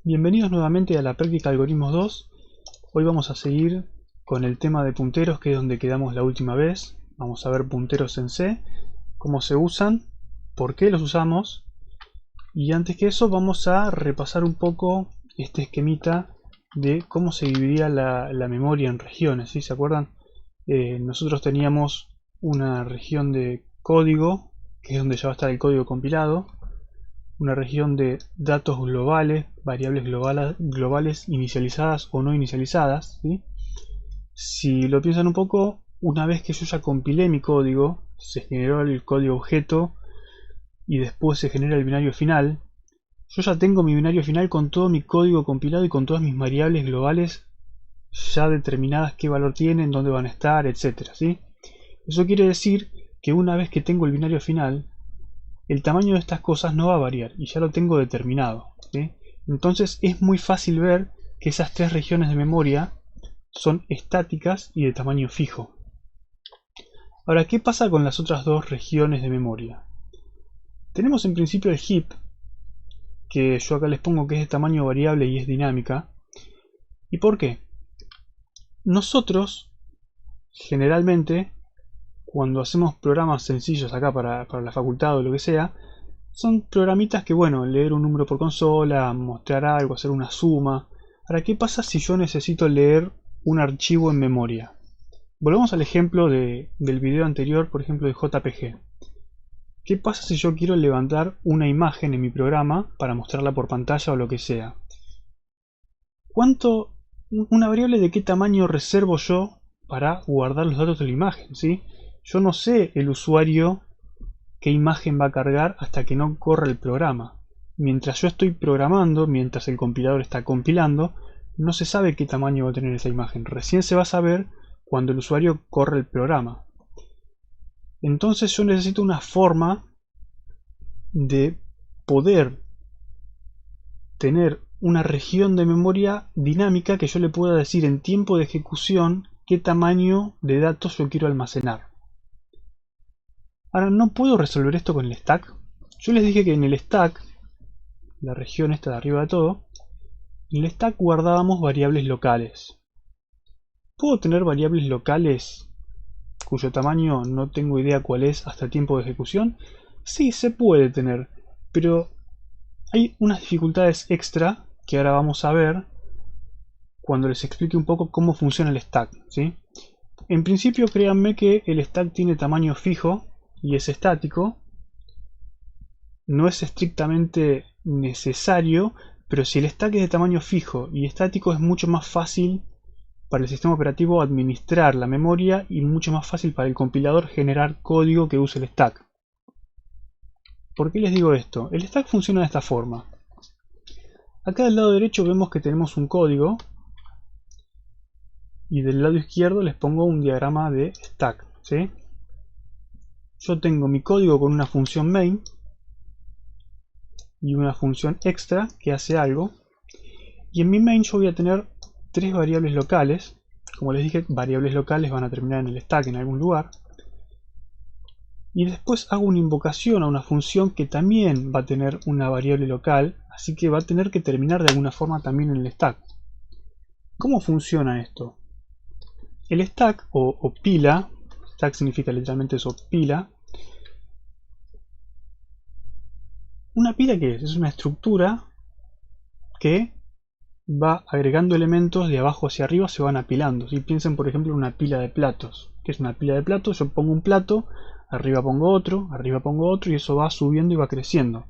Bienvenidos nuevamente a la práctica Algoritmos 2. Hoy vamos a seguir con el tema de punteros, que es donde quedamos la última vez. Vamos a ver punteros en C, cómo se usan, por qué los usamos. Y antes que eso vamos a repasar un poco este esquemita de cómo se dividía la memoria en regiones, ¿sí? ¿Se acuerdan? Nosotros teníamos una región de código, que es donde ya va a estar el código compilado. Una región de datos globales, variables globales inicializadas o no inicializadas, ¿sí? Si lo piensan un poco, una vez que yo ya compilé mi código, se generó el código objeto y después se genera el binario final, yo ya tengo mi binario final con todo mi código compilado y con todas mis variables globales ya determinadas qué valor tienen, dónde van a estar, etcétera, ¿sí? Eso quiere decir que una vez que tengo el binario final, el tamaño de estas cosas no va a variar y ya lo tengo determinado, ¿sí? Entonces es muy fácil ver que esas tres regiones de memoria son estáticas y de tamaño fijo. Ahora, ¿qué pasa con las otras dos regiones de memoria? Tenemos en principio el heap, que yo acá les pongo que es de tamaño variable y es dinámica. ¿Y por qué? Nosotros, generalmente, cuando hacemos programas sencillos acá para la facultad o lo que sea, son programitas que, bueno, leer un número por consola, mostrar algo, hacer una suma. Ahora, ¿qué pasa si yo necesito leer un archivo en memoria? Volvamos al ejemplo del video anterior, por ejemplo, de JPG. ¿Qué pasa si yo quiero levantar una imagen en mi programa para mostrarla por pantalla o lo que sea? Una variable de qué tamaño reservo yo para guardar los datos de la imagen, ¿sí? Yo no sé el usuario qué imagen va a cargar hasta que no corra el programa. Mientras yo estoy programando, mientras el compilador está compilando, no se sabe qué tamaño va a tener esa imagen. Recién se va a saber cuando el usuario corre el programa. Entonces yo necesito una forma de poder tener una región de memoria dinámica que yo le pueda decir en tiempo de ejecución qué tamaño de datos yo quiero almacenar. Ahora, no puedo resolver esto con el stack. Yo les dije que en el stack, la región esta de arriba de todo, en el stack guardábamos variables locales. ¿Puedo tener variables locales cuyo tamaño no tengo idea cuál es hasta tiempo de ejecución? Sí, se puede tener, pero hay unas dificultades extra que ahora vamos a ver cuando les explique un poco cómo funciona el stack, ¿sí? En principio, créanme que el stack tiene tamaño fijo y es estático. No es estrictamente necesario, pero si el stack es de tamaño fijo y estático, es mucho más fácil para el sistema operativo administrar la memoria y mucho más fácil para el compilador generar código que use el stack. ¿Por qué les digo esto? El stack funciona de esta forma. Acá del lado derecho vemos que tenemos un código y del lado izquierdo les pongo un diagrama de stack, ¿sí? Yo tengo mi código con una función main y una función extra que hace algo, y en mi main yo voy a tener tres variables locales. Como les dije, variables locales van a terminar en el stack en algún lugar, y después hago una invocación a una función que también va a tener una variable local, así que va a tener que terminar de alguna forma también en el stack. ¿Cómo funciona esto? El stack o pila, stack significa literalmente eso, pila. ¿Una pila qué es? Es una estructura que va agregando elementos de abajo hacia arriba, se van apilando. Si piensen por ejemplo en una pila de platos. ¿Qué es una pila de platos? Yo pongo un plato, arriba pongo otro y eso va subiendo y va creciendo.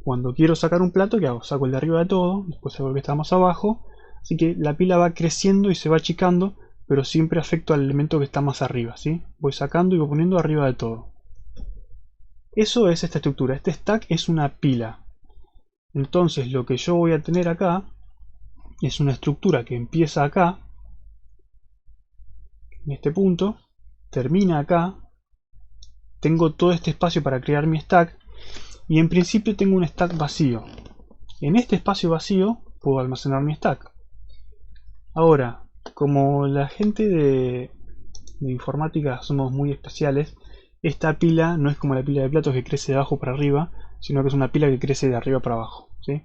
Cuando quiero sacar un plato, ¿qué hago? Saco el de arriba de todo, después saco el que está más abajo. Así que la pila va creciendo y se va achicando, pero siempre afecto al elemento que está más arriba, ¿sí? Voy sacando y voy poniendo arriba de todo. Eso es esta estructura. Este stack es una pila. Entonces lo que yo voy a tener acá es una estructura que empieza acá, en este punto, termina acá, tengo todo este espacio para crear mi stack, y en principio tengo un stack vacío. En este espacio vacío puedo almacenar mi stack. Ahora, como la gente de informática somos muy especiales, esta pila no es como la pila de platos que crece de abajo para arriba, sino que es una pila que crece de arriba para abajo, ¿sí?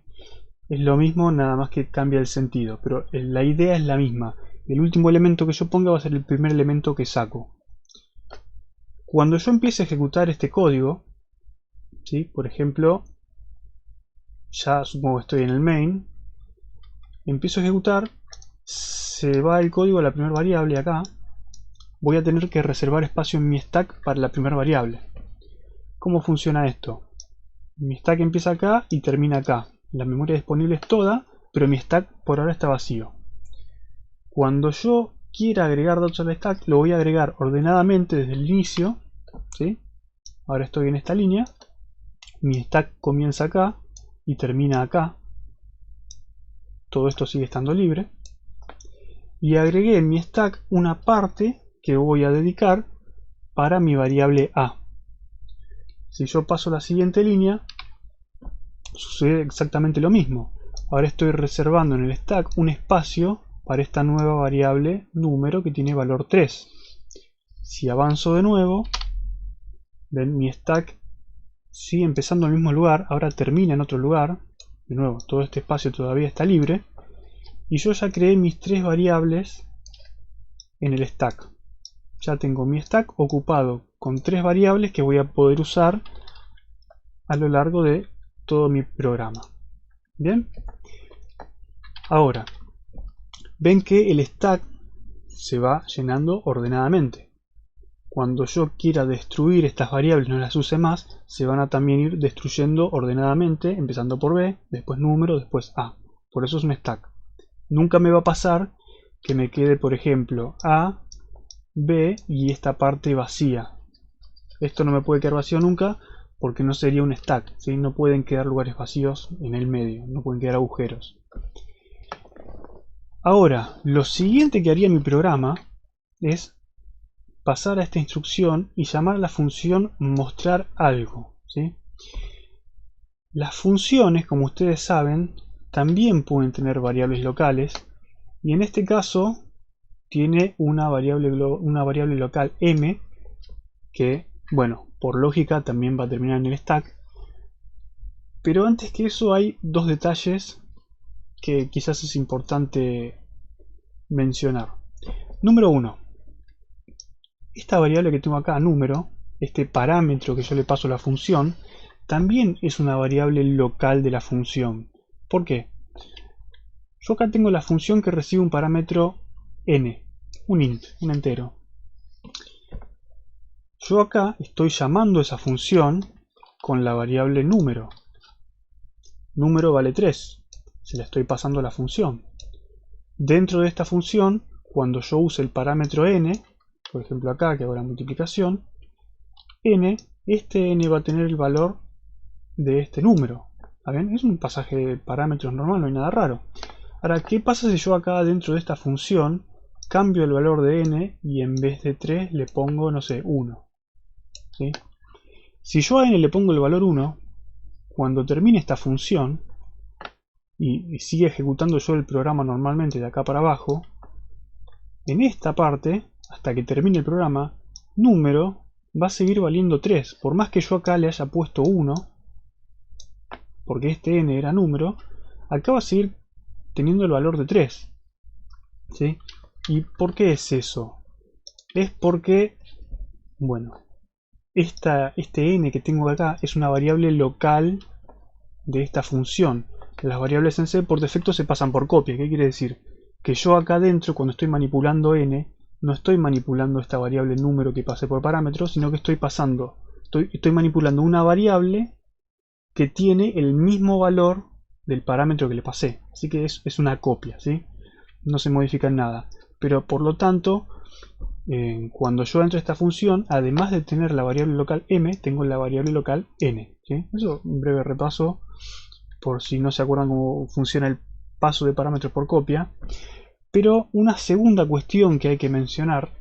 Es lo mismo, nada más que cambia el sentido, pero la idea es la misma. El último elemento que yo ponga va a ser el primer elemento que saco. Cuando yo empiece a ejecutar este código, ¿sí? Por ejemplo, ya supongo que estoy en el main, empiezo a ejecutar, se va el código a la primera variable acá, voy a tener que reservar espacio en mi stack para la primera variable. ¿Cómo funciona esto? Mi stack empieza acá y termina acá. La memoria disponible es toda, pero mi stack por ahora está vacío. Cuando yo quiera agregar datos al stack, lo voy a agregar ordenadamente desde el inicio, ¿sí? Ahora estoy en esta línea, mi stack comienza acá y termina acá. Todo esto sigue estando libre. Y agregué en mi stack una parte que voy a dedicar para mi variable A. Si yo paso la siguiente línea, sucede exactamente lo mismo. Ahora estoy reservando en el stack un espacio para esta nueva variable número que tiene valor 3. Si avanzo de nuevo, ven, mi stack sigue empezando en el mismo lugar, ahora termina en otro lugar. De nuevo, todo este espacio todavía está libre. Y yo ya creé mis 3 variables en el stack. Ya tengo mi stack ocupado con 3 variables que voy a poder usar a lo largo de todo mi programa. Bien. Ahora, ven que el stack se va llenando ordenadamente. Cuando yo quiera destruir estas variables, no las use más, se van a también ir destruyendo ordenadamente, empezando por B, después número, después A. Por eso es un stack. Nunca me va a pasar que me quede, por ejemplo, A, B y esta parte vacía. Esto no me puede quedar vacío nunca porque no sería un stack, ¿sí? No pueden quedar lugares vacíos en el medio, no pueden quedar agujeros. Ahora, lo siguiente que haría mi programa es pasar a esta instrucción y llamar a la función mostrar algo, ¿sí? Las funciones, como ustedes saben, también pueden tener variables locales y en este caso tiene una variable local m que, bueno, por lógica también va a terminar en el stack. Pero antes que eso hay dos detalles que quizás es importante mencionar. Número 1. Esta variable que tengo acá, número, este parámetro que yo le paso a la función, también es una variable local de la función. ¿Por qué? Yo acá tengo la función que recibe un parámetro n, un int, un entero. Yo acá estoy llamando esa función con la variable número. Número vale 3. Se la estoy pasando a la función. Dentro de esta función, cuando yo use el parámetro n, por ejemplo acá que hago la multiplicación, n, este n va a tener el valor de este número. ¿Ven? Es un pasaje de parámetros normal, no hay nada raro. Ahora, ¿qué pasa si yo acá dentro de esta función cambio el valor de n y en vez de 3 le pongo, no sé, 1? ¿Sí? Si yo a n le pongo el valor 1, cuando termine esta función y sigue ejecutando yo el programa normalmente de acá para abajo, en esta parte, hasta que termine el programa, número va a seguir valiendo 3. Por más que yo acá le haya puesto 1, porque este n era número, acá va a seguir teniendo el valor de 3. ¿Sí? ¿Y por qué es eso? Es porque, bueno, este n que tengo acá es una variable local de esta función. Las variables en C por defecto se pasan por copia. ¿Qué quiere decir? Que yo acá adentro, cuando estoy manipulando n, no estoy manipulando esta variable número que pasé por parámetro, sino que estoy manipulando una variable que tiene el mismo valor del parámetro que le pasé. Así que es una copia, ¿sí? No se modifica en nada. Pero por lo tanto, cuando yo entro a esta función, además de tener la variable local m, tengo la variable local n, ¿sí? Eso, un breve repaso, por si no se acuerdan cómo funciona el paso de parámetros por copia. Pero una segunda cuestión que hay que mencionar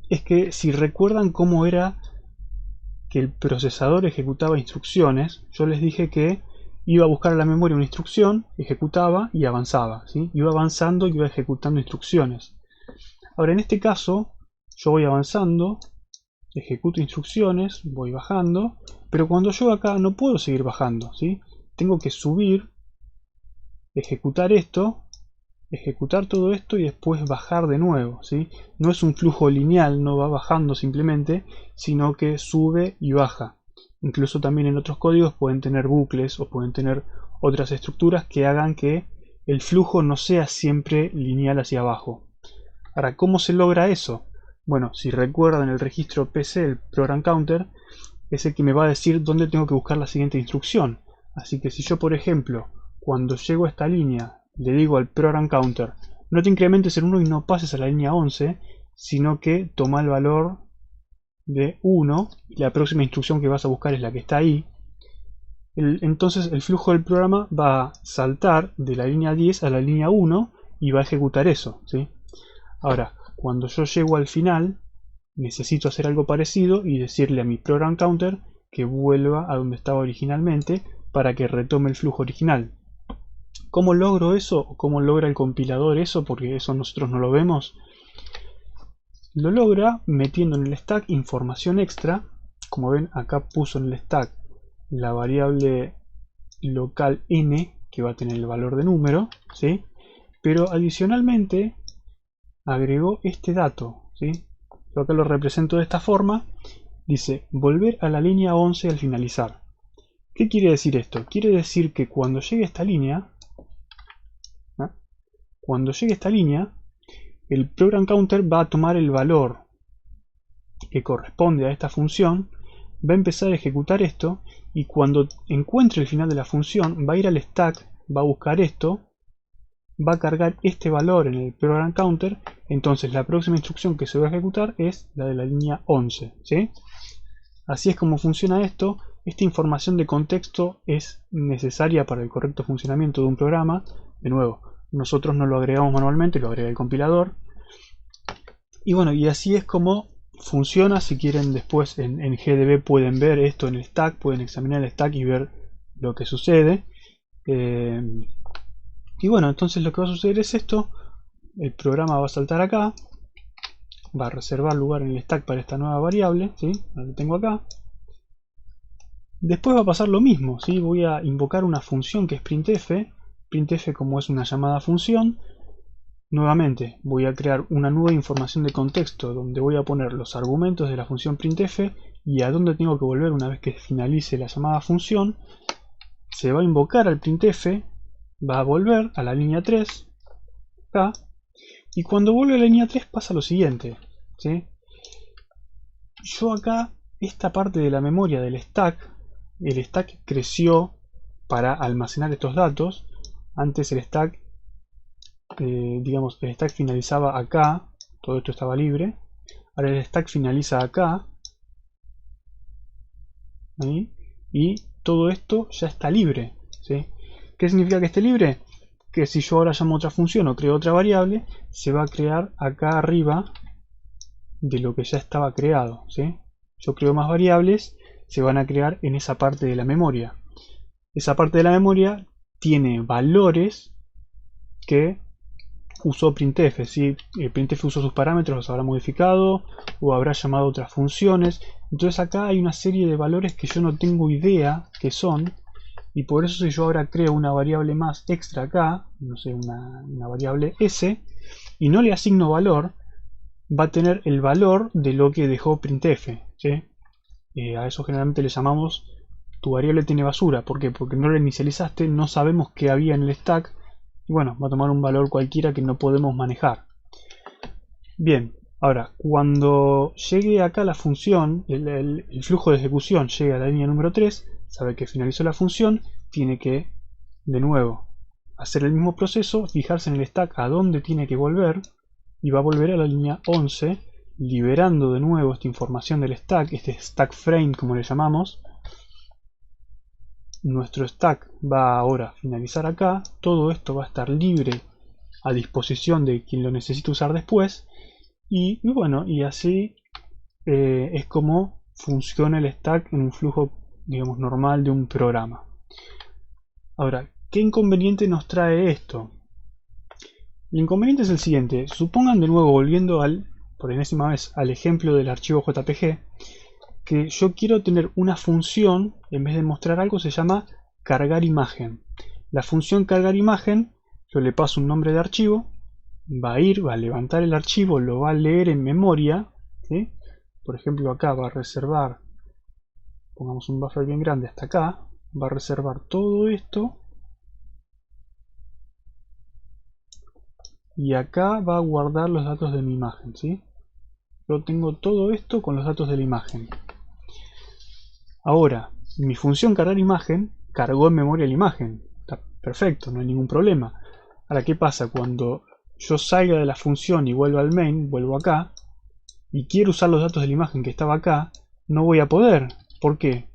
es que si recuerdan cómo era que el procesador ejecutaba instrucciones, yo les dije que iba a buscar a la memoria una instrucción, ejecutaba y avanzaba, ¿sí? Iba avanzando y iba ejecutando instrucciones. Ahora en este caso, yo voy avanzando, ejecuto instrucciones, voy bajando, pero cuando yo acá no puedo seguir bajando, ¿sí? Tengo que subir ejecutar esto, ejecutar todo esto y después bajar de nuevo, ¿sí? No es un flujo lineal, no va bajando simplemente, sino que sube y baja. Incluso también en otros códigos pueden tener bucles o pueden tener otras estructuras que hagan que el flujo no sea siempre lineal hacia abajo. Ahora, ¿cómo se logra eso? Bueno, si recuerdan el registro PC, el program counter, es el que me va a decir dónde tengo que buscar la siguiente instrucción. Así que si yo, por ejemplo, cuando llego a esta línea, le digo al program counter, no te incrementes en 1 y no pases a la línea 11, sino que toma el valor de 1 y la próxima instrucción que vas a buscar es la que está ahí. Entonces el flujo del programa va a saltar de la línea 10 a la línea 1 y va a ejecutar eso, ¿sí? Ahora, cuando yo llego al final, necesito hacer algo parecido y decirle a mi program counter que vuelva a donde estaba originalmente para que retome el flujo original. ¿Cómo logro eso? ¿O cómo logra el compilador eso? Porque eso nosotros no lo vemos. Lo logra metiendo en el stack información extra. Como ven, acá puso en el stack la variable local n, que va a tener el valor de número, ¿sí? Pero adicionalmente agregó este dato, ¿sí? Yo acá lo represento de esta forma. Dice, volver a la línea 11 al finalizar. ¿Qué quiere decir esto? Quiere decir que cuando llegue a esta línea, el program counter va a tomar el valor que corresponde a esta función, va a empezar a ejecutar esto, y cuando encuentre el final de la función, va a ir al stack, va a buscar esto, va a cargar este valor en el program counter. Entonces la próxima instrucción que se va a ejecutar es la de la línea 11, ¿sí? Así es como funciona esto. Esta información de contexto es necesaria para el correcto funcionamiento de un programa. De nuevo, nosotros no lo agregamos manualmente, lo agrega el compilador. Y bueno, y así es como funciona. Si quieren después en GDB pueden ver esto en el stack, pueden examinar el stack y ver lo que sucede. Y bueno, entonces lo que va a suceder es esto. El programa va a saltar acá, va a reservar lugar en el stack para esta nueva variable, ¿sí? La tengo acá. Después va a pasar lo mismo, ¿sí? Voy a invocar una función que es printf. Printf, como es una llamada función, nuevamente voy a crear una nueva información de contexto donde voy a poner los argumentos de la función printf y a dónde tengo que volver una vez que finalice la llamada función. Se va a invocar al printf, va a volver a la línea 3 acá, y cuando vuelve a la línea 3 pasa lo siguiente, ¿sí? Yo acá, esta parte de la memoria del stack, el stack creció para almacenar estos datos. Antes el stack, digamos, el stack finalizaba acá, todo esto estaba libre. Ahora el stack finaliza acá, ¿sí? Y todo esto ya está libre, ¿sí? ¿Qué significa que esté libre? Que si yo ahora llamo otra función o creo otra variable, se va a crear acá arriba de lo que ya estaba creado, ¿sí? Yo creo más variables, se van a crear en esa parte de la memoria. Esa parte de la memoria tiene valores que usó printf, ¿sí? Printf usó sus parámetros, los habrá modificado o habrá llamado otras funciones. Entonces acá hay una serie de valores que yo no tengo idea qué son, y por eso si yo ahora creo una variable más extra acá, no sé, una variable s, y no le asigno valor, va a tener el valor de lo que dejó printf, ¿sí? A eso generalmente le llamamos tu variable tiene basura. ¿Por qué? Porque no lo inicializaste, no sabemos qué había en el stack, y bueno, va a tomar un valor cualquiera que no podemos manejar. Bien, ahora, cuando llegue acá la función, el flujo de ejecución llegue a la línea número 3, sabe que finalizó la función, tiene que, de nuevo, hacer el mismo proceso, fijarse en el stack a dónde tiene que volver, y va a volver a la línea 11, liberando de nuevo esta información del stack, este stack frame como le llamamos. Nuestro stack va ahora a finalizar acá, todo esto va a estar libre a disposición de quien lo necesite usar después, y bueno, y así es como funciona el stack en un flujo, digamos, normal de un programa. Ahora, ¿qué inconveniente nos trae esto? El inconveniente es el siguiente. Supongan, de nuevo, volviendo por enésima vez al ejemplo del archivo JPG, que yo quiero tener una función, en vez de mostrar algo, se llama cargar imagen. La función cargar imagen, yo le paso un nombre de archivo, va a levantar el archivo, lo va a leer en memoria, ¿sí? Por ejemplo, acá va a reservar, pongamos un buffer bien grande hasta acá, va a reservar todo esto y acá va a guardar los datos de mi imagen, ¿sí? Yo tengo todo esto con los datos de la imagen. Ahora, mi función cargar imagen cargó en memoria la imagen. Está perfecto, no hay ningún problema. Ahora, ¿qué pasa? Cuando yo salga de la función y vuelva al main, vuelvo acá, y quiero usar los datos de la imagen que estaba acá, no voy a poder. ¿Por qué?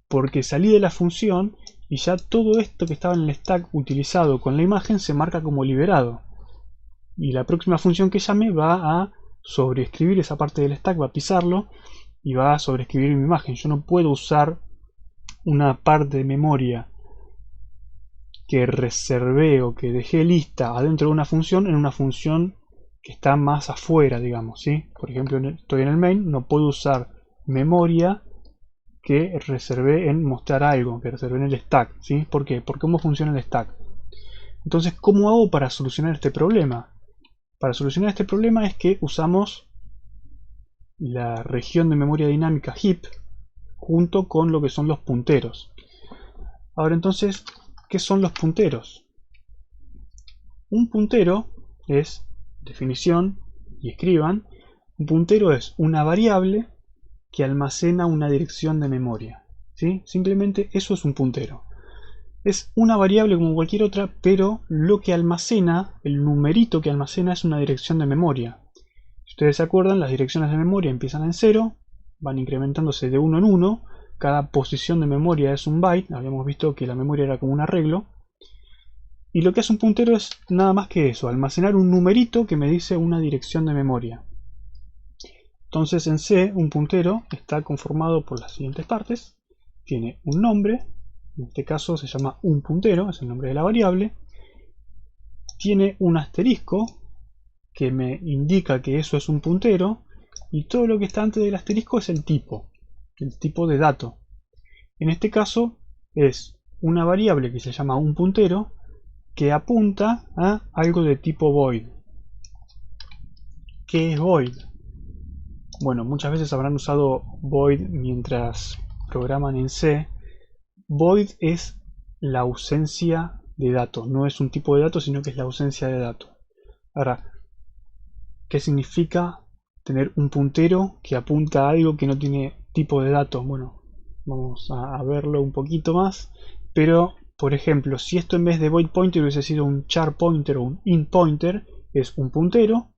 Porque salí de la función y ya todo esto que estaba en el stack utilizado con la imagen se marca como liberado. Y la próxima función que llame va a sobreescribir esa parte del stack, va a pisarlo y va a sobreescribir mi imagen. Yo no puedo usar una parte de memoria que reservé o que dejé lista adentro de una función en una función que está más afuera, digamos, ¿sí? Por ejemplo, estoy en el main, no puedo usar memoria que reservé en mostrar algo, que reservé en el stack, ¿sí? ¿Por qué? Por cómo funciona el stack. Entonces, ¿cómo hago para solucionar este problema? Para solucionar este problema es que usamos la región de memoria dinámica heap junto con lo que son los punteros. Ahora entonces, ¿qué son los punteros? Un puntero es, definición, y escriban, un puntero es una variable que almacena una dirección de memoria, ¿sí? Simplemente eso es un puntero. Es una variable como cualquier otra, pero lo que almacena, el numerito que almacena es una dirección de memoria. Si ustedes se acuerdan, las direcciones de memoria empiezan en 0, van incrementándose de 1 en 1, cada posición de memoria es un byte, habíamos visto que la memoria era como un arreglo, y lo que hace un puntero es nada más que eso, almacenar un numerito que me dice una dirección de memoria. Entonces en C un puntero está conformado por las siguientes partes, tiene un nombre, en este caso se llama un puntero, es el nombre de la variable, tiene un asterisco que me indica que eso es un puntero, y todo lo que está antes del asterisco es el tipo de dato. En este caso es una variable que se llama un puntero que apunta a algo de tipo void. ¿Qué es void? Bueno, muchas veces habrán usado void mientras programan en C. Void es la ausencia de datos, no es un tipo de dato, sino que es la ausencia de datos. Ahora, ¿qué significa tener un puntero que apunta a algo que no tiene tipo de datos? Bueno, vamos a verlo un poquito más, pero por ejemplo, si esto en vez de void pointer hubiese sido un char pointer o un int pointer, es un puntero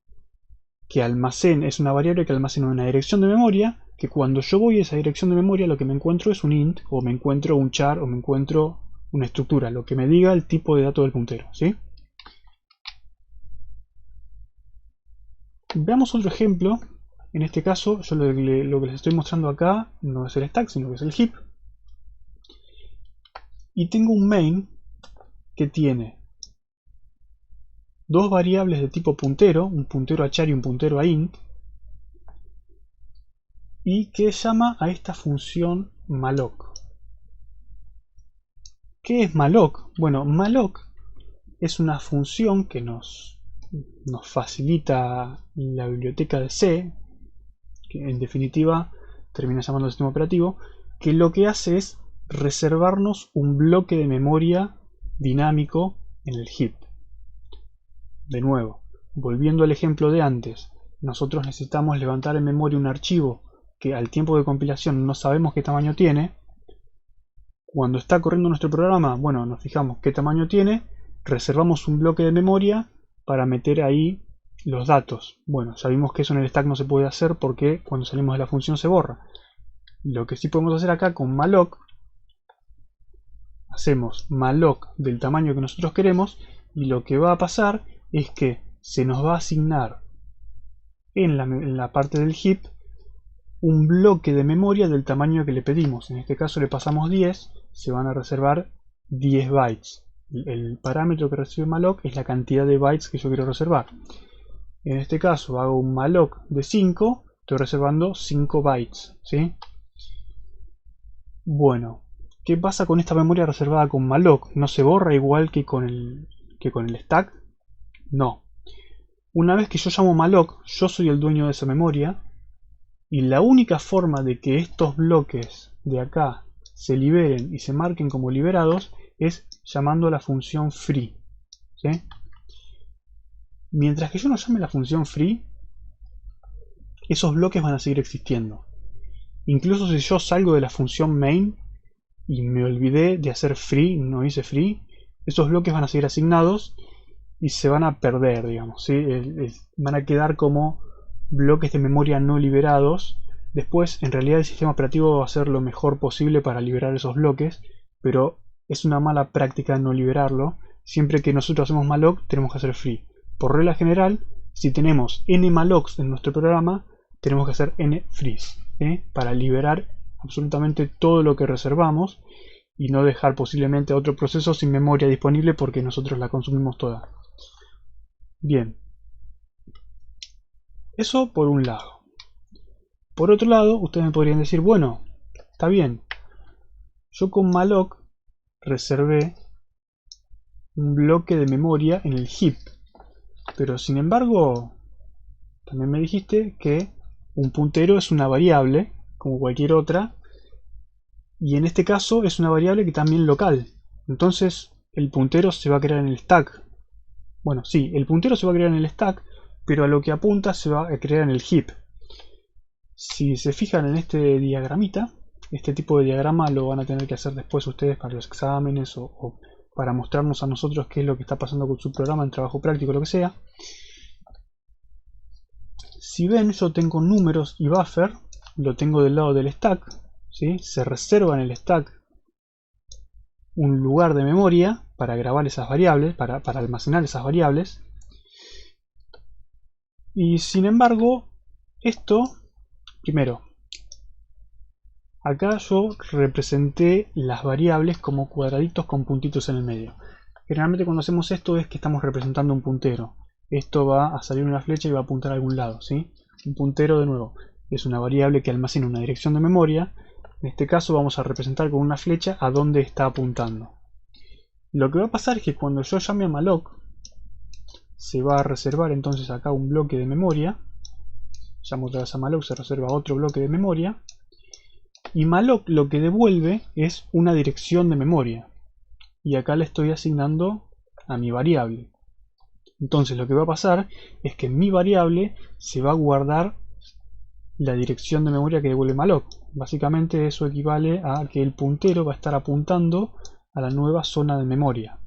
que almacena, es una variable que almacena una dirección de memoria, que cuando yo voy a esa dirección de memoria lo que me encuentro es un int, o me encuentro un char, o me encuentro una estructura, lo que me diga el tipo de dato del puntero, ¿sí? Veamos otro ejemplo. En este caso, yo lo que les estoy mostrando acá no es el stack, sino que es el heap. Y tengo un main que tiene dos variables de tipo puntero, un puntero a char y un puntero a int, y que llama a esta función malloc. ¿Qué es malloc? Bueno, malloc es una función que nos facilita la biblioteca de C, que en definitiva termina llamando el sistema operativo, que lo que hace es reservarnos un bloque de memoria dinámico en el heap. De nuevo, volviendo al ejemplo de antes, nosotros necesitamos levantar en memoria un archivo que al tiempo de compilación no sabemos qué tamaño tiene. Cuando está corriendo nuestro programa, bueno, nos fijamos qué tamaño tiene, reservamos un bloque de memoria para meter ahí los datos. Bueno, ya vimos que eso en el stack no se puede hacer porque cuando salimos de la función se borra. Lo que sí podemos hacer acá con malloc, hacemos malloc del tamaño que nosotros queremos, y lo que va a pasar es que se nos va a asignar en la parte del heap un bloque de memoria del tamaño que le pedimos. En este caso le pasamos 10, se van a reservar 10 bytes. El parámetro que recibe malloc es la cantidad de bytes que yo quiero reservar. En este caso hago un malloc de 5, estoy reservando 5 bytes, ¿sí? Bueno, ¿Qué pasa con esta memoria reservada con malloc? ¿No se borra igual que con el stack? No. Una vez que yo llamo malloc, yo soy el dueño de esa memoria, y la única forma de que estos bloques de acá se liberen y se marquen como liberados es llamando a la función free, ¿sí? Mientras que yo no llame la función free, esos bloques van a seguir existiendo. Incluso si yo salgo de la función main y me olvidé de hacer free, no hice free, esos bloques van a seguir asignados y se van a perder, digamos, ¿sí? Van a quedar como bloques de memoria no liberados. Después, en realidad, el sistema operativo va a hacer lo mejor posible para liberar esos bloques, pero es una mala práctica no liberarlo. Siempre que nosotros hacemos malloc, tenemos que hacer free. Por regla general, si tenemos n mallocs en nuestro programa, tenemos que hacer n frees, para liberar absolutamente todo lo que reservamos y no dejar posiblemente a otro proceso sin memoria disponible porque nosotros la consumimos toda. Bien, eso por un lado. Por otro lado, ustedes me podrían decir, bueno, está bien, yo con malloc reservé un bloque de memoria en el heap, pero sin embargo, también me dijiste que un puntero es una variable, como cualquier otra, y en este caso es una variable que también local. Entonces, el puntero se va a crear en el stack. Bueno, sí, el puntero se va a crear en el stack, pero a lo que apunta se va a crear en el heap. Si se fijan en este diagramita, este tipo de diagrama lo van a tener que hacer después ustedes para los exámenes o para mostrarnos a nosotros qué es lo que está pasando con su programa en trabajo práctico, lo que sea. Si ven, yo tengo números y buffer, lo tengo del lado del stack, ¿sí? Se reserva en el stack un lugar de memoria para grabar esas variables, para almacenar esas variables. Y sin embargo, esto, primero, acá yo representé las variables como cuadraditos con puntitos en el medio. Generalmente cuando hacemos esto es que estamos representando un puntero. Esto va a salir una flecha y va a apuntar a algún lado, ¿sí? Un puntero, de nuevo, es una variable que almacena una dirección de memoria. En este caso vamos a representar con una flecha a dónde está apuntando. Lo que va a pasar es que cuando yo llame a malloc, se va a reservar entonces acá un bloque de memoria. Llamo otra vez a malloc, se reserva otro bloque de memoria. Y malloc lo que devuelve es una dirección de memoria. Y acá le estoy asignando a mi variable. Entonces lo que va a pasar es que en mi variable se va a guardar la dirección de memoria que devuelve malloc. Básicamente eso equivale a que el puntero va a estar apuntando a la nueva zona de memoria.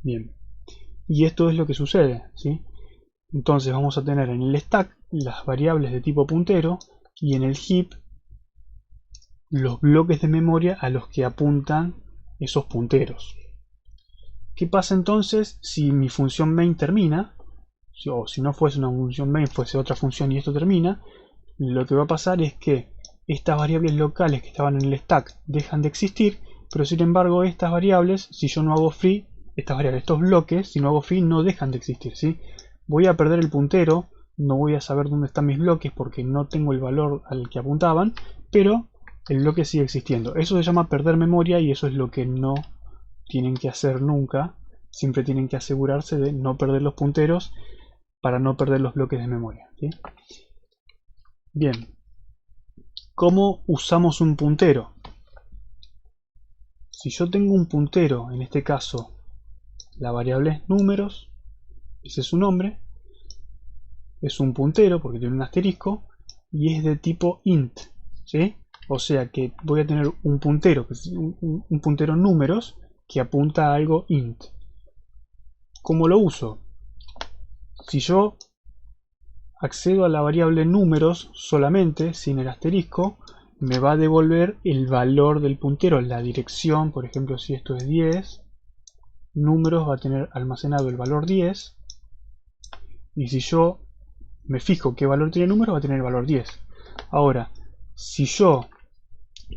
Bien, y esto es lo que sucede, ¿sí? Entonces vamos a tener en el stack las variables de tipo puntero y en el heap los bloques de memoria a los que apuntan esos punteros. ¿Qué pasa entonces si mi función main termina? O si no fuese una función main, fuese otra función y esto termina, lo que va a pasar es que estas variables locales que estaban en el stack dejan de existir, pero sin embargo estas variables, si yo no hago free, estos bloques, si no hago free, no dejan de existir, ¿sí? Voy a perder el puntero, no voy a saber dónde están mis bloques porque no tengo el valor al que apuntaban, pero el bloque sigue existiendo. Eso se llama perder memoria y eso es lo que no tienen que hacer nunca. Siempre tienen que asegurarse de no perder los punteros para no perder los bloques de memoria, ¿sí? Bien, ¿cómo usamos un puntero? Si yo tengo un puntero, en este caso la variable es números, ese es su nombre, es un puntero porque tiene un asterisco y es de tipo int, ¿sí? O sea que voy a tener un puntero, un puntero números que apunta a algo int. ¿Cómo lo uso? Si yo accedo a la variable números solamente, sin el asterisco, me va a devolver el valor del puntero, la dirección. Por ejemplo, si esto es 10, números va a tener almacenado el valor 10, y si yo me fijo qué valor tiene números, va a tener el valor 10. Ahora, si yo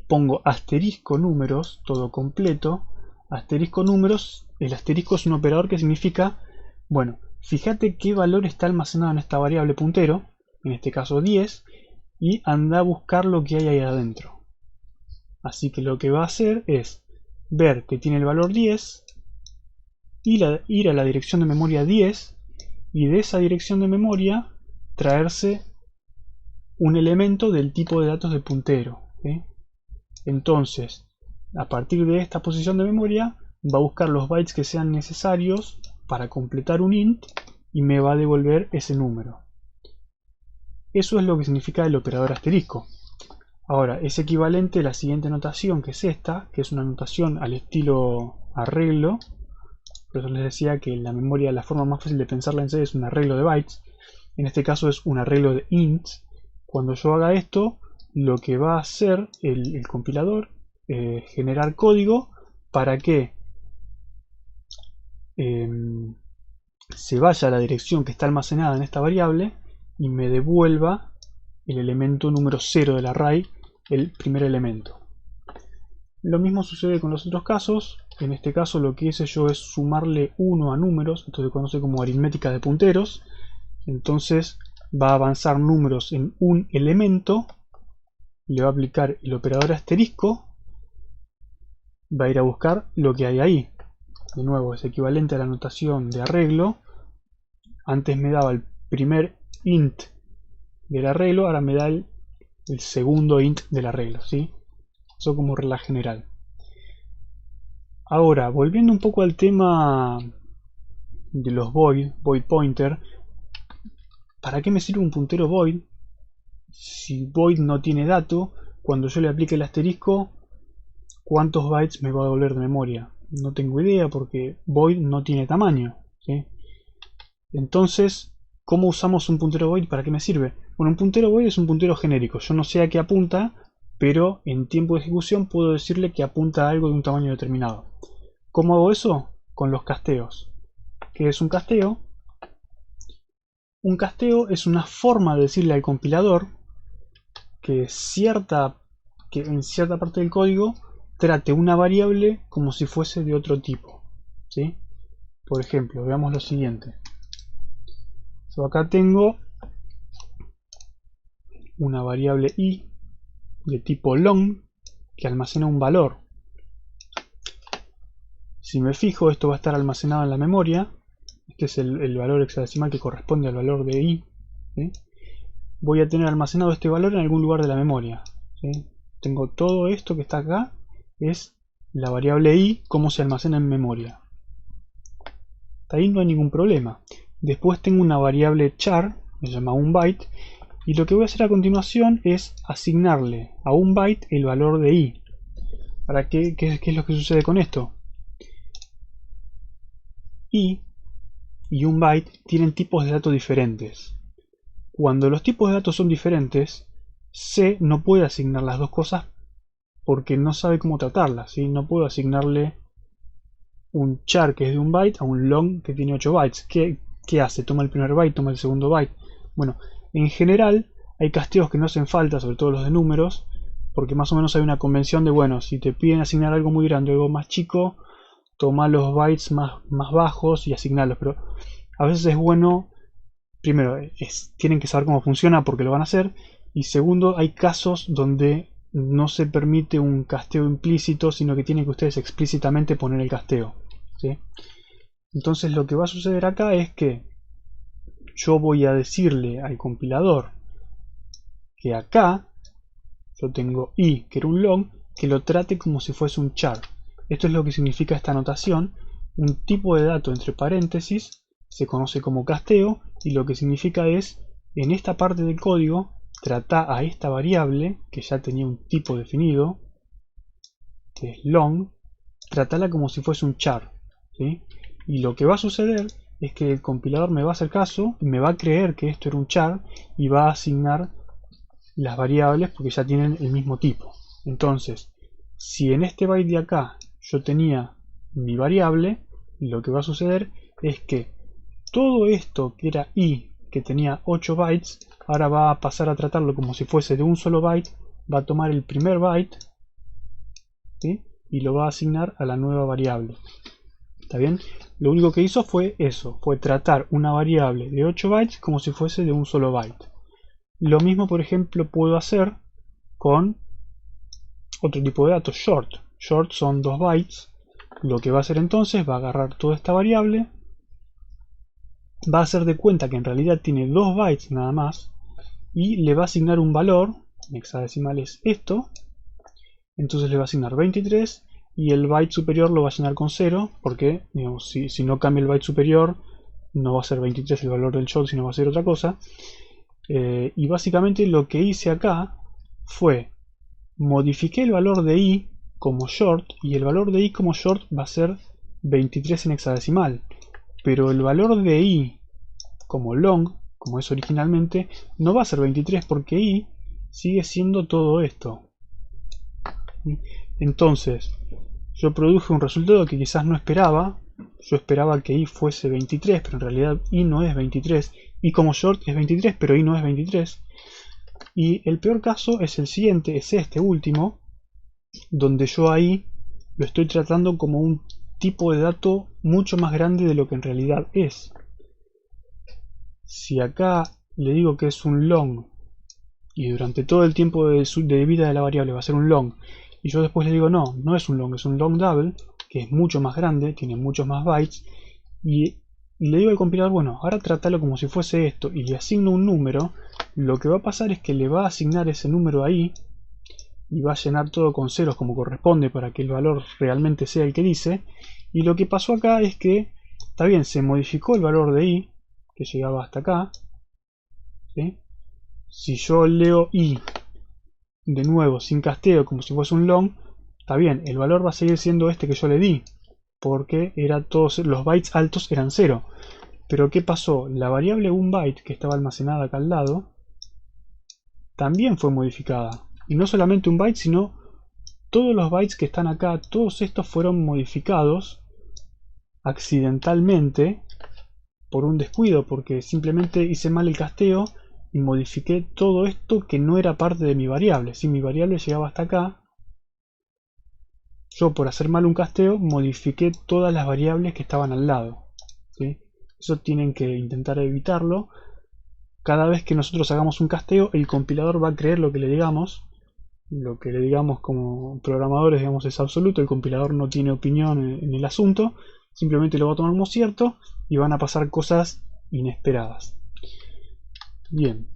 pongo asterisco números, todo completo, asterisco números, el asterisco es un operador que significa, bueno, fíjate qué valor está almacenado en esta variable puntero, en este caso 10, y anda a buscar lo que hay ahí adentro. Así que lo que va a hacer es ver que tiene el valor 10, ir a la dirección de memoria 10 y de esa dirección de memoria traerse un elemento del tipo de datos de puntero, ¿sí? Entonces, a partir de esta posición de memoria, va a buscar los bytes que sean necesarios para completar un int y me va a devolver ese número. Eso es lo que significa el operador asterisco. Ahora, es equivalente a la siguiente notación, que es esta, que es una notación al estilo arreglo. Por eso les decía que la memoria, la forma más fácil de pensarla en C es un arreglo de bytes. En este caso es un arreglo de ints. Cuando yo haga esto, lo que va a hacer el compilador generar código para que se vaya a la dirección que está almacenada en esta variable y me devuelva el elemento número 0 del array, el primer elemento. Lo mismo sucede con los otros casos. En este caso lo que hice yo es sumarle 1 a números, esto se conoce como aritmética de punteros. Entonces va a avanzar números en un elemento, le va a aplicar el operador asterisco, va a ir a buscar lo que hay ahí. De nuevo, es equivalente a la notación de arreglo. Antes me daba el primer int del arreglo, ahora me da el segundo int del arreglo, ¿sí? Eso como regla general. Ahora, volviendo un poco al tema de los void pointer, ¿para qué me sirve un puntero void? Si void no tiene dato, cuando yo le aplique el asterisco, ¿cuántos bytes me va a devolver de memoria? No tengo idea porque void no tiene tamaño, ¿sí? Entonces, ¿cómo usamos un puntero void? ¿Para qué me sirve? Bueno, un puntero void es un puntero genérico. Yo no sé a qué apunta, pero en tiempo de ejecución puedo decirle que apunta a algo de un tamaño determinado. ¿Cómo hago eso? Con los casteos. ¿Qué es un casteo? Un casteo es una forma de decirle al compilador que en cierta parte del código trate una variable como si fuese de otro tipo, ¿sí? Por ejemplo, veamos lo siguiente. Yo acá tengo una variable i de tipo long que almacena un valor. Si me fijo, esto va a estar almacenado en la memoria. Este es el valor hexadecimal que corresponde al valor de i, ¿sí? Voy a tener almacenado este valor en algún lugar de la memoria, ¿sí? Tengo todo esto que está acá, es la variable i, cómo se almacena en memoria. Hasta ahí no hay ningún problema. Después tengo una variable char, que se llama un byte, y lo que voy a hacer a continuación es asignarle a un byte el valor de i. ¿Para qué es lo que sucede con esto? I y un byte tienen tipos de datos diferentes. Cuando los tipos de datos son diferentes, C no puede asignar las dos cosas porque no sabe cómo tratarlas, ¿sí? No puedo asignarle un char que es de un byte a un long que tiene 8 bytes. ¿Qué hace? ¿Toma el primer byte? ¿Toma el segundo byte? Bueno, en general hay casteos que no hacen falta, sobre todo los de números, porque más o menos hay una convención de, bueno, si te piden asignar algo muy grande o algo más chico, toma los bytes más bajos y asignarlos. Pero a veces es bueno, primero, tienen que saber cómo funciona porque lo van a hacer, y segundo, hay casos donde no se permite un casteo implícito, sino que tienen que ustedes explícitamente poner el casteo, ¿sí? Entonces lo que va a suceder acá es que yo voy a decirle al compilador que acá yo tengo i, que era un long, que lo trate como si fuese un char. Esto es lo que significa esta notación. Un tipo de dato entre paréntesis se conoce como casteo, y lo que significa es, en esta parte del código, trata a esta variable, que ya tenía un tipo definido, que es long, tratarla como si fuese un char, ¿sí? Y lo que va a suceder es que el compilador me va a hacer caso, me va a creer que esto era un char, y va a asignar las variables porque ya tienen el mismo tipo. Entonces, si en este byte de acá yo tenía mi variable, lo que va a suceder es que todo esto que era i, que tenía 8 bytes, ahora va a pasar a tratarlo como si fuese de un solo byte, va a tomar el primer byte, ¿sí? Y lo va a asignar a la nueva variable. ¿Está bien? Lo único que hizo fue eso, fue tratar una variable de 8 bytes como si fuese de un solo byte. Lo mismo, por ejemplo, puedo hacer con otro tipo de datos, short. Short son 2 bytes. Lo que va a hacer entonces, va a agarrar toda esta variable, va a hacer de cuenta que en realidad tiene 2 bytes nada más, y le va a asignar un valor, en hexadecimal es esto, entonces le va a asignar 23, y el byte superior lo va a llenar con 0, porque digamos, si no cambia el byte superior, no va a ser 23 el valor del short, sino va a ser otra cosa. Y básicamente lo que hice acá fue modifiqué el valor de i como short, y el valor de i como short va a ser 23 en hexadecimal, pero el valor de i como long, como es originalmente, no va a ser 23 porque i sigue siendo todo esto. Entonces yo produje un resultado que quizás no esperaba. Yo esperaba que i fuese 23, pero en realidad i no es 23. I como short es 23, pero i no es 23. Y el peor caso es el siguiente, es este último, donde yo ahí lo estoy tratando como un tipo de dato mucho más grande de lo que en realidad es. Si acá le digo que es un long, y durante todo el tiempo de vida de la variable va a ser un long, y yo después le digo no, no es un long, es un long double, que es mucho más grande, tiene muchos más bytes, y le digo al compilador, bueno, ahora trátalo como si fuese esto, y le asigno un número, lo que va a pasar es que le va a asignar ese número ahí, y va a llenar todo con ceros como corresponde para que el valor realmente sea el que dice. Y lo que pasó acá es que, está bien, se modificó el valor de i, que llegaba hasta acá, ¿sí? Si yo leo i de nuevo sin casteo como si fuese un long, está bien, el valor va a seguir siendo este que yo le di, porque todos los bytes altos eran 0. Pero ¿qué pasó? La variable 1 byte que estaba almacenada acá al lado también fue modificada. Y no solamente un byte, sino todos los bytes que están acá, todos estos fueron modificados accidentalmente por un descuido, porque simplemente hice mal el casteo y modifiqué todo esto que no era parte de mi variable. Si mi variable llegaba hasta acá, yo por hacer mal un casteo modifiqué todas las variables que estaban al lado, ¿sí? Eso tienen que intentar evitarlo. Cada vez que nosotros hagamos un casteo, el compilador va a creer lo que le digamos. Lo que le digamos como programadores, digamos, es absoluto. El compilador no tiene opinión en el asunto. Simplemente lo va a tomar como cierto y van a pasar cosas inesperadas. Bien.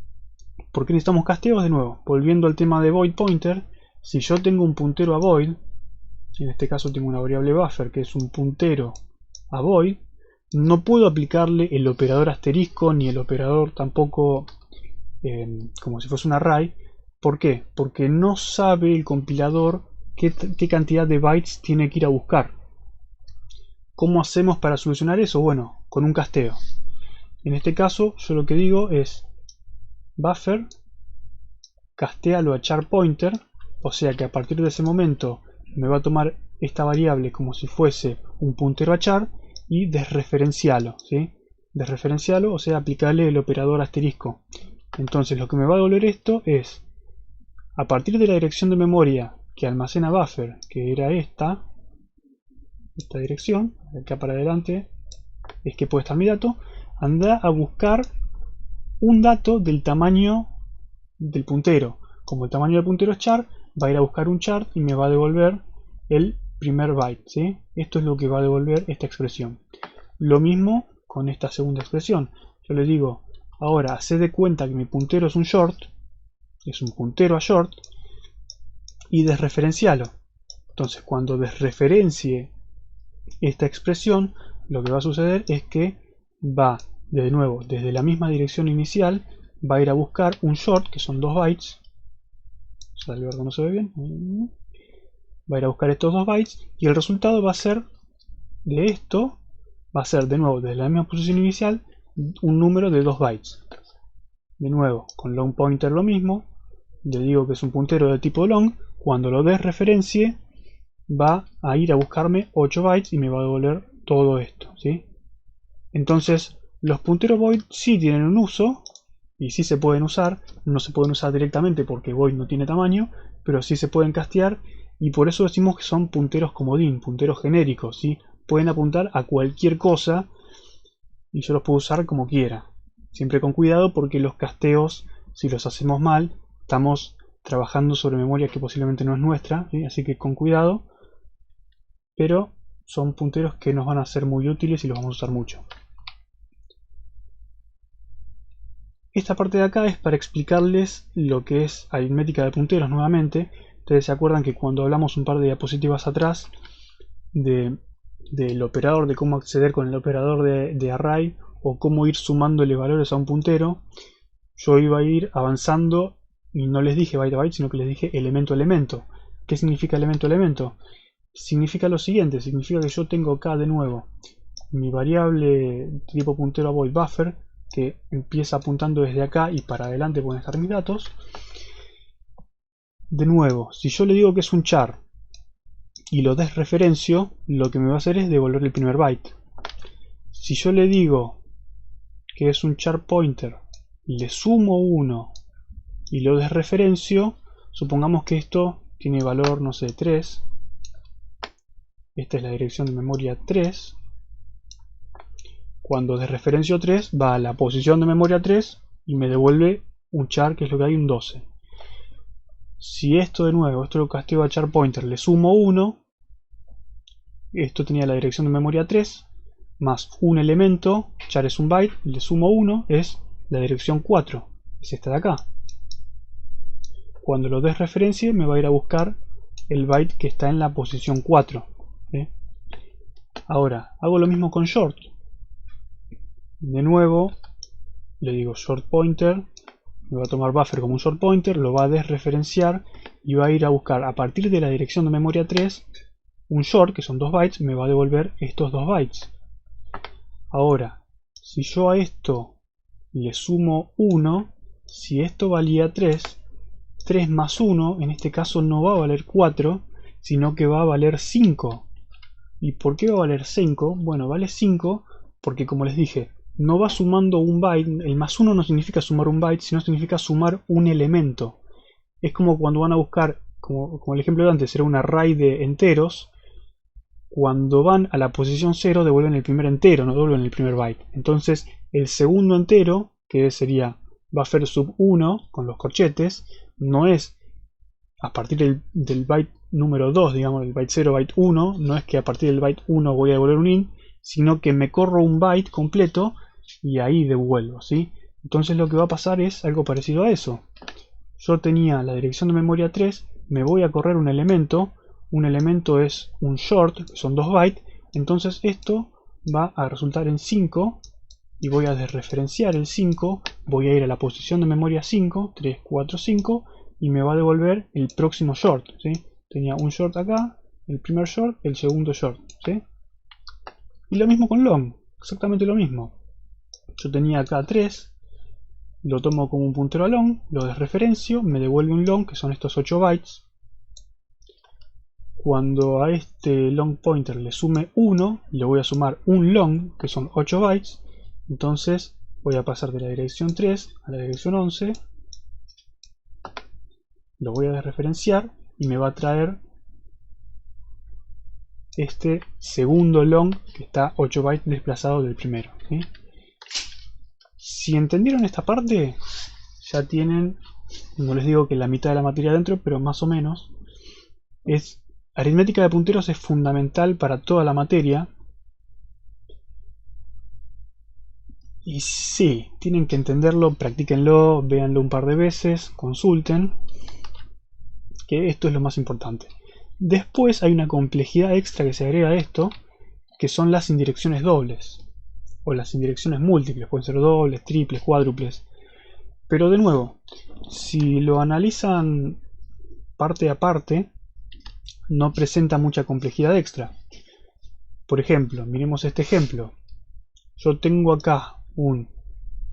¿Por qué necesitamos casteos? De nuevo, volviendo al tema de void pointer. Si yo tengo un puntero a void, en este caso tengo una variable buffer que es un puntero a void, no puedo aplicarle el operador asterisco ni el operador tampoco como si fuese un array. ¿Por qué? Porque no sabe el compilador qué cantidad de bytes tiene que ir a buscar. ¿Cómo hacemos para solucionar eso? Bueno, con un casteo. En este caso yo lo que digo es buffer castéalo a char pointer, o sea que a partir de ese momento me va a tomar esta variable como si fuese un puntero a char y desreferencialo, ¿sí? Desreferencialo, o sea, aplicarle el operador asterisco. Entonces lo que me va a devolver esto es, a partir de la dirección de memoria que almacena buffer, que era esta dirección, de acá para adelante, es que puede estar mi dato, anda a buscar un dato del tamaño del puntero. Como el tamaño del puntero es char, va a ir a buscar un char y me va a devolver el primer byte, ¿sí? Esto es lo que va a devolver esta expresión. Lo mismo con esta segunda expresión. Yo le digo, ahora haced de cuenta que mi puntero es un short, es un puntero a short, y desreferencialo. Entonces cuando desreferencie esta expresión, lo que va a suceder es que va de nuevo desde la misma dirección inicial, va a ir a buscar un short que son 2 bytes. Algo no se ve bien. Va a ir a buscar estos 2 bytes y el resultado va a ser de esto, va a ser de nuevo desde la misma posición inicial un número de 2 bytes. De nuevo con long pointer lo mismo, le digo que es un puntero de tipo long, cuando lo desreferencie va a ir a buscarme 8 bytes y me va a devolver todo esto, ¿sí? Entonces los punteros void sí tienen un uso y sí se pueden usar. No se pueden usar directamente porque void no tiene tamaño, pero sí se pueden castear y por eso decimos que son punteros comodín, punteros genéricos, ¿sí? Pueden apuntar a cualquier cosa y yo los puedo usar como quiera, siempre con cuidado porque los casteos, si los hacemos mal, estamos trabajando sobre memoria que posiblemente no es nuestra, ¿sí? Así que con cuidado, pero son punteros que nos van a ser muy útiles y los vamos a usar mucho. Esta parte de acá es para explicarles lo que es aritmética de punteros nuevamente. Ustedes se acuerdan que cuando hablamos un par de diapositivas atrás del operador, de cómo acceder con el operador de array o cómo ir sumándole valores a un puntero, yo iba a ir avanzando y no les dije byte a byte, sino que les dije elemento a elemento. ¿Qué significa elemento a elemento? Significa lo siguiente, significa que yo tengo acá de nuevo mi variable tipo puntero a void buffer, que empieza apuntando desde acá y para adelante pueden estar mis datos. De nuevo, si yo le digo que es un char y lo desreferencio, lo que me va a hacer es devolver el primer byte. Si yo le digo que es un char pointer y le sumo 1 y lo desreferencio, supongamos que esto tiene valor, no sé, 3. Esta es la dirección de memoria 3. Cuando desreferencio 3 va a la posición de memoria 3 y me devuelve un char, que es lo que hay, un 12. Si esto de nuevo, esto lo castigo a char pointer, le sumo 1, esto tenía la dirección de memoria 3, más un elemento, char es un byte, le sumo 1, es la dirección 4, es esta de acá. Cuando lo desreferencie me va a ir a buscar el byte que está en la posición 4. ¿Sí? Ahora, hago lo mismo con short. De nuevo, le digo short pointer, me va a tomar buffer como un short pointer, lo va a desreferenciar y va a ir a buscar a partir de la dirección de memoria 3 un short, que son 2 bytes, me va a devolver estos 2 bytes. Ahora, si yo a esto le sumo 1, si esto valía 3, 3 más 1 en este caso no va a valer 4, sino que va a valer 5. ¿Y por qué va a valer 5? Bueno, vale 5 porque, como les dije, no va sumando un byte. El más 1 no significa sumar un byte, sino significa sumar un elemento. Es como cuando van a buscar, como el ejemplo de antes, era un array de enteros. Cuando van a la posición 0 devuelven el primer entero, no devuelven el primer byte. Entonces el segundo entero, que sería buffer sub 1 con los corchetes, no es a partir del byte número 2, digamos, el byte 0, byte 1, no es que a partir del byte 1 voy a devolver un int, sino que me corro un byte completo y ahí devuelvo, ¿sí? Entonces lo que va a pasar es algo parecido a eso. Yo tenía la dirección de memoria 3, me voy a correr un elemento es un short, que son 2 bytes, entonces esto va a resultar en 5 y voy a desreferenciar el 5, voy a ir a la posición de memoria 5, 3, 4, 5 y me va a devolver el próximo short, ¿sí? Tenía un short acá, el primer short, el segundo short, ¿sí? Y lo mismo con long, exactamente lo mismo. Yo tenía acá 3, lo tomo como un puntero a long, lo desreferencio, me devuelve un long, que son estos 8 bytes. Cuando a este long pointer le sume 1, le voy a sumar un long, que son 8 bytes. Entonces voy a pasar de la dirección 3 a la dirección 11. Lo voy a desreferenciar y me va a traer este segundo long que está 8 bytes desplazado del primero, ¿sí? Si entendieron esta parte, ya tienen, no les digo que la mitad de la materia dentro, pero más o menos. Aritmética de punteros es fundamental para toda la materia. Y sí, tienen que entenderlo, practíquenlo, véanlo un par de veces, consulten, que esto es lo más importante. Después hay una complejidad extra que se agrega a esto, que son las indirecciones dobles, o las indirecciones múltiples, pueden ser dobles, triples, cuádruples. Pero de nuevo, si lo analizan parte a parte, no presenta mucha complejidad extra. Por ejemplo, miremos este ejemplo. Yo tengo acá un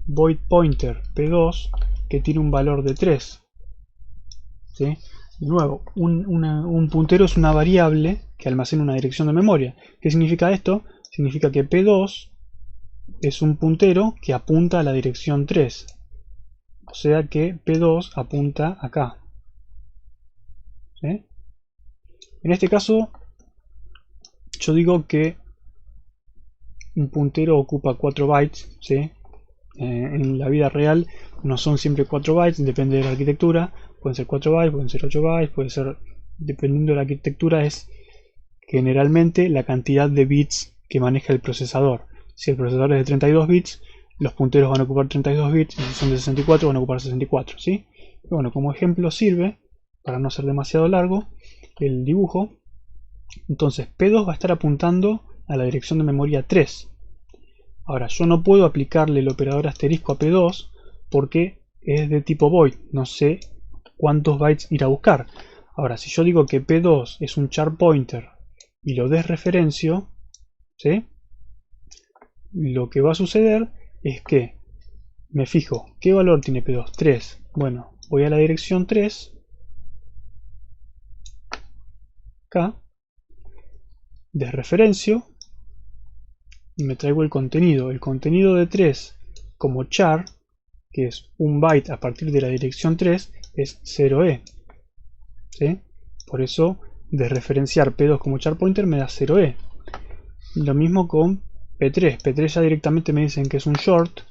void pointer P2 que tiene un valor de 3. ¿Sí? De nuevo, un puntero es una variable que almacena una dirección de memoria. ¿Qué significa esto? Significa que P2 es un puntero que apunta a la dirección 3. O sea que P2 apunta acá. ¿Sí? En este caso, yo digo que un puntero ocupa 4 bytes, ¿sí? En la vida real no son siempre 4 bytes, depende de la arquitectura. pueden ser 4 bytes, pueden ser 8 bytes, puede ser, dependiendo de la arquitectura, es generalmente la cantidad de bits que maneja el procesador. Si el procesador es de 32 bits, los punteros van a ocupar 32 bits, y si son de 64 van a ocupar 64, ¿sí? Y bueno, como ejemplo sirve, para no ser demasiado largo el dibujo, entonces P2 va a estar apuntando a la dirección de memoria 3. Ahora, yo no puedo aplicarle el operador asterisco a P2 porque es de tipo void, no sé cuántos bytes ir a buscar. Ahora, si yo digo que P2 es un char pointer y lo desreferencio, ¿sí? Lo que va a suceder es que me fijo, ¿qué valor tiene P2? 3. Bueno, voy a la dirección 3, acá, desreferencio, y me traigo el contenido. El contenido de 3 como char, que es un byte a partir de la dirección 3, es 0e. ¿Sí? Por eso, desreferenciar P2 como char pointer me da 0e. Lo mismo con P3. P3 ya directamente me dicen que es un short,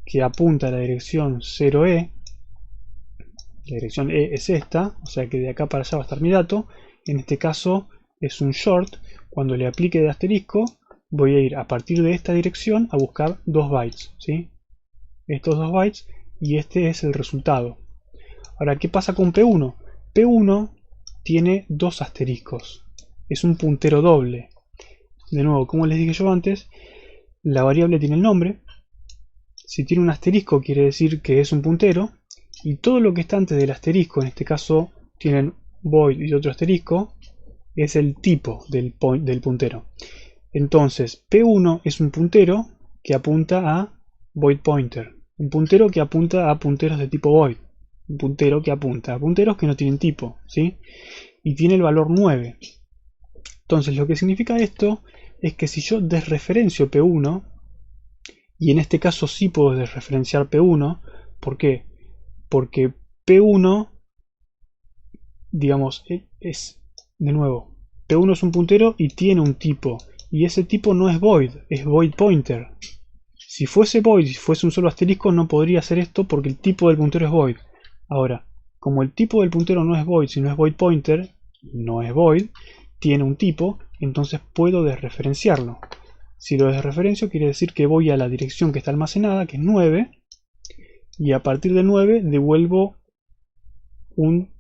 que apunta a la dirección 0e. La dirección E es esta, o sea que de acá para allá va a estar mi dato. En este caso es un short. Cuando le aplique de asterisco, voy a ir a partir de esta dirección a buscar 2 bytes, ¿sí? Estos 2 bytes, y este es el resultado. Ahora, ¿qué pasa con P1? P1 tiene 2 asteriscos. Es un puntero doble. De nuevo, como les dije yo antes, la variable tiene el nombre. Si tiene un asterisco quiere decir que es un puntero. Y todo lo que está antes del asterisco, en este caso tienen void y otro asterisco, es el tipo del puntero. Entonces, P1 es un puntero que apunta a void pointer. Un puntero que apunta a punteros de tipo void. Un puntero que apunta a punteros que no tienen tipo, ¿sí? Y tiene el valor 9. Entonces, lo que significa esto es que si yo desreferencio P1, y en este caso sí puedo desreferenciar P1, ¿por qué? Porque P1, digamos, es, de nuevo, P1 es un puntero y tiene un tipo. Y ese tipo no es void, es void pointer. Si fuese void, si fuese un solo asterisco, no podría hacer esto porque el tipo del puntero es void. Ahora, como el tipo del puntero no es void, sino es void pointer, no es void, tiene un tipo, entonces puedo desreferenciarlo. Si lo desreferencio quiere decir que voy a la dirección que está almacenada, que es 9, y a partir de 9 devuelvo un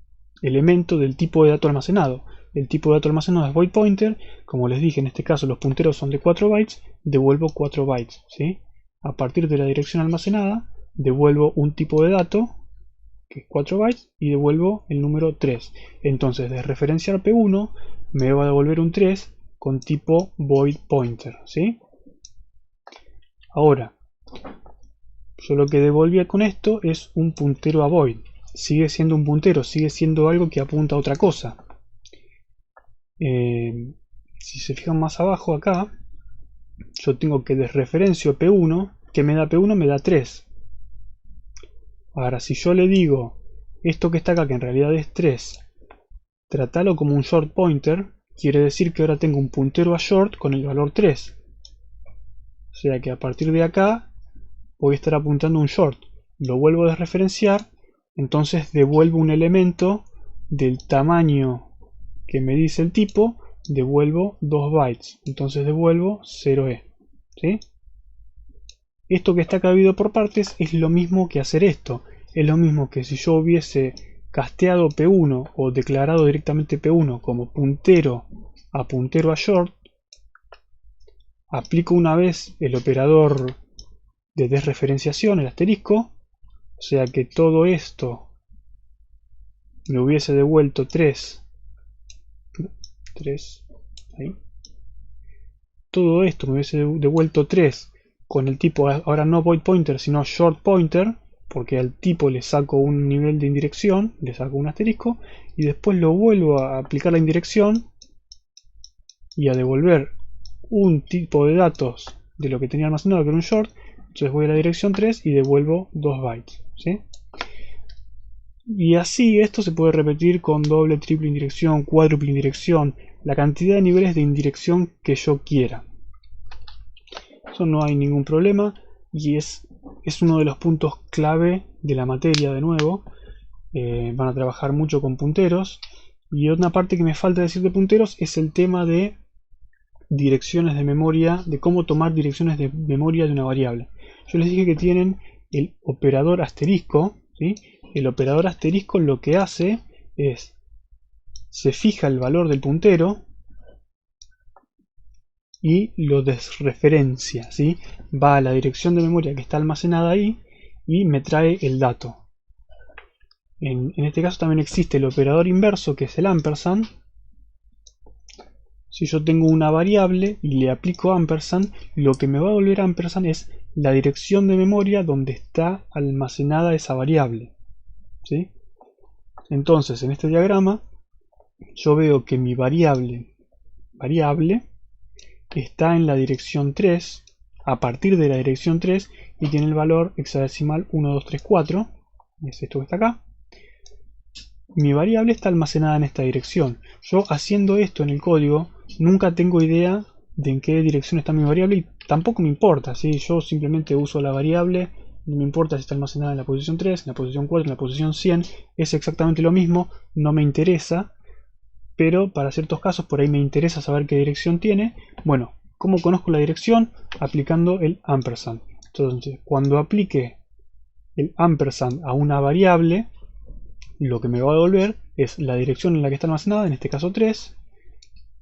elemento del tipo de dato almacenado. El tipo de dato almacenado es void pointer. Como les dije, en este caso los punteros son de 4 bytes, devuelvo 4 bytes, ¿sí? A partir de la dirección almacenada devuelvo un tipo de dato que es 4 bytes y devuelvo el número 3. Entonces, de referenciar P1 me va a devolver un 3 con tipo void pointer, ¿sí? Ahora, yo lo que devolvía con esto es un puntero a void. Sigue siendo un puntero, sigue siendo algo que apunta a otra cosa. Si se fijan más abajo acá, yo tengo que desreferencio P1, que me da P1 me da 3. Ahora, si yo le digo esto que está acá, que en realidad es 3, tratalo como un short pointer, quiere decir que ahora tengo un puntero a short con el valor 3. O sea que a partir de acá voy a estar apuntando un short. Lo vuelvo a desreferenciar, entonces devuelvo un elemento del tamaño que me dice el tipo, devuelvo 2 bytes. Entonces devuelvo 0e. ¿Sí? Esto que está cabido por partes es lo mismo que hacer esto. Es lo mismo que si yo hubiese casteado P1 o declarado directamente P1 como puntero a short, aplico una vez el operador de desreferenciación, el asterisco, o sea que todo esto me hubiese devuelto 3, ahí. Todo esto me hubiese devuelto 3 con el tipo, ahora no void pointer, sino short pointer, porque al tipo le saco un nivel de indirección, le saco un asterisco, y después lo vuelvo a aplicar la indirección y a devolver un tipo de datos de lo que tenía almacenado, que era un short. Entonces voy a la dirección 3 y devuelvo 2 bytes, ¿sí? Y así esto se puede repetir con doble, triple indirección, cuádruple indirección, la cantidad de niveles de indirección que yo quiera. Eso no hay ningún problema y es uno de los puntos clave de la materia, de nuevo, van a trabajar mucho con punteros. Y otra parte que me falta decir de punteros es el tema de direcciones de memoria, de cómo tomar direcciones de memoria de una variable. Yo les dije que tienen el operador asterisco, ¿sí? El operador asterisco lo que hace es, se fija el valor del puntero y lo desreferencia, ¿sí? Va a la dirección de memoria que está almacenada ahí y me trae el dato. En este caso también existe el operador inverso, que es el ampersand. Si yo tengo una variable y le aplico ampersand, lo que me va a volver ampersand es la dirección de memoria donde está almacenada esa variable, ¿sí? Entonces, en este diagrama, yo veo que mi variable está en la dirección 3, a partir de la dirección 3, y tiene el valor hexadecimal 1234, es esto que está acá. Mi variable está almacenada en esta dirección. Yo haciendo esto en el código nunca tengo idea de en qué dirección está mi variable y tampoco me importa, ¿sí? Yo simplemente uso la variable, no me importa si está almacenada en la posición 3, en la posición 4, en la posición 100, es exactamente lo mismo, no me interesa, pero para ciertos casos por ahí me interesa saber qué dirección tiene. Bueno, ¿cómo conozco la dirección? Aplicando el ampersand. Entonces, cuando aplique el ampersand a una variable, lo que me va a devolver es la dirección en la que está almacenada, en este caso 3,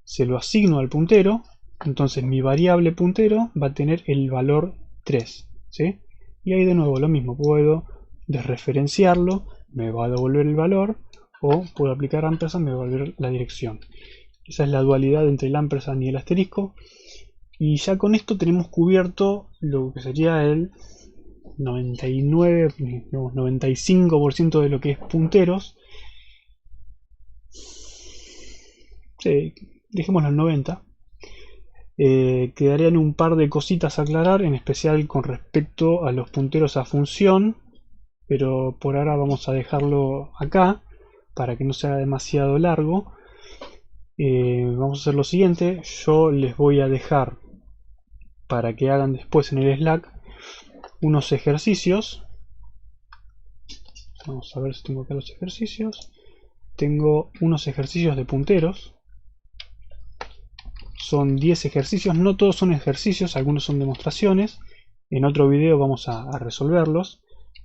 se lo asigno al puntero, entonces mi variable puntero va a tener el valor 3, ¿sí? Y ahí de nuevo lo mismo, puedo desreferenciarlo, me va a devolver el valor, o puedo aplicar ampersand, me va a devolver la dirección. Esa es la dualidad entre el ampersand y el asterisco, y ya con esto tenemos cubierto lo que sería el 95% de lo que es punteros. Sí, dejemos los 90. Quedarían un par de cositas a aclarar, en especial con respecto a los punteros a función, pero por ahora vamos a dejarlo acá para que no sea demasiado largo. Vamos a hacer lo siguiente, yo les voy a dejar para que hagan después en el Slack unos ejercicios. Vamos a ver si tengo acá los ejercicios. Tengo unos ejercicios de punteros. Son 10 ejercicios, no todos son ejercicios, algunos son demostraciones. En otro video vamos a resolverlos.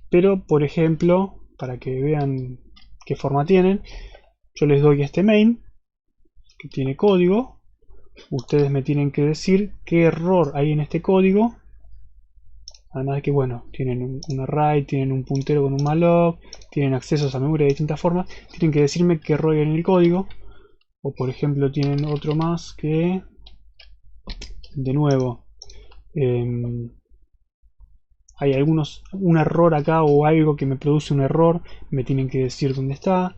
Pero, por ejemplo, para que vean qué forma tienen, yo les doy este main, que tiene código. Ustedes me tienen que decir qué error hay en este código. Además de que, bueno, tienen un array, tienen un puntero con un malloc, tienen accesos a memoria de distintas formas. Tienen que decirme qué error hay en el código. O por ejemplo tienen otro más que, de nuevo, hay un error acá o algo que me produce un error, me tienen que decir dónde está.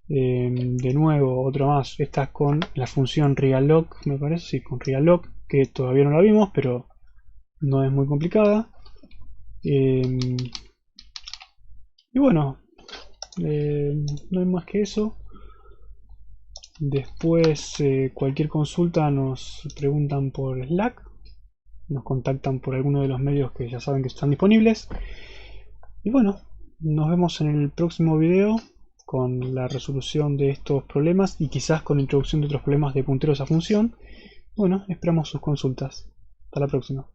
De nuevo, otro más, esta es con la función realloc, me parece, sí, con realloc, que todavía no la vimos, pero no es muy complicada. Y bueno, no hay más que eso. Después, cualquier consulta nos preguntan por Slack, nos contactan por alguno de los medios que ya saben que están disponibles. Y bueno, nos vemos en el próximo video con la resolución de estos problemas y quizás con la introducción de otros problemas de punteros a función. Bueno, esperamos sus consultas. Hasta la próxima.